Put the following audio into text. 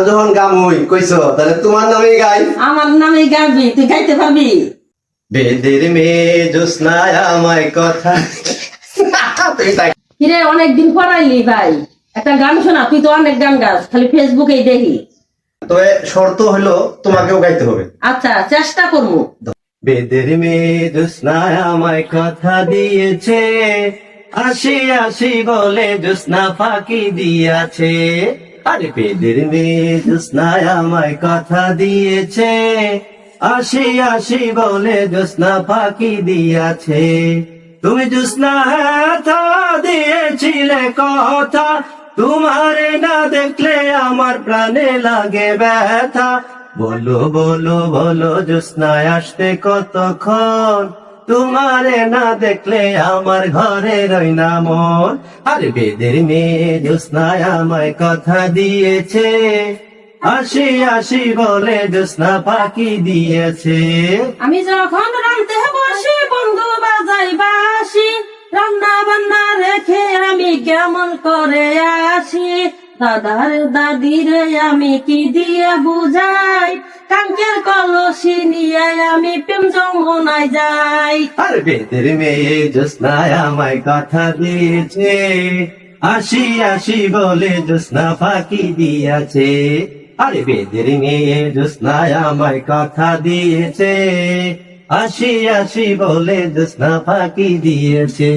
যখন গামুই কইছো তাহলে তোমার নামে গাই। আমার নামে গাবি, তুই গাইতে পারবি? বেদের মেয়ে জোৎস্নায় আমায় কথা তুই তাই কিরে অনেকদিন পড়াইলি ভাই, একটা গান শোনা। তুই তো অনেক গান গাস, খালি ফেসবুকেই দেখি। তবে শর্ত হলো তোমাকেও গাইতে হবে। আচ্ছা চেষ্টা করবো। বেদের মেয়ে জোৎস্নায় আমায় কথা দিয়েছে, আসি আসি বলে জোৎস্না ফাঁকি দিয়াছে। আরে বেদের মেয়ে জোৎস্নায় আমায় কথা দিয়েছে, আসি আসি বলে জোৎস্না ফাঁকি দিয়াছে। তুমি জোৎস্না হাতা দিয়েছিলে কথা, তোমারে না দেখলে আমার প্রাণে লাগে ব্যথা। বলো বলো বলো জোৎস্নায় আসতে কতক্ষণ, তোমারে না দেখলে আমার ঘরে রই না মন। আরে বেদের মেয়ে জোৎস্নায় আমায় কথা দিয়েছে, আসি আসি বলে জোৎস্না ফাঁকি দিয়েছে। আমি যখন রাঁধতে বসি বন্ধু বাজাই বাসি, রান্না বান্না রেখে আমি কেমন করে আসি। দাদার দাদিরে আমি কি দিয়ে বুঝাই, কাঙ্কের কলসি নিয়ে আমি প্রেম যমুনায় যাই। আর বেদের মেয়ে জোৎস্নায় আমায় কথা দিয়েছে, আসি আসি বলে জোৎস্না ফাঁকি দিয়েছে। আরে বেদের মেয়ে জোৎস্নায় আমায় কথা দিয়েছে, আসি আসি বলে জোৎস্না ফাঁকি দিয়েছে।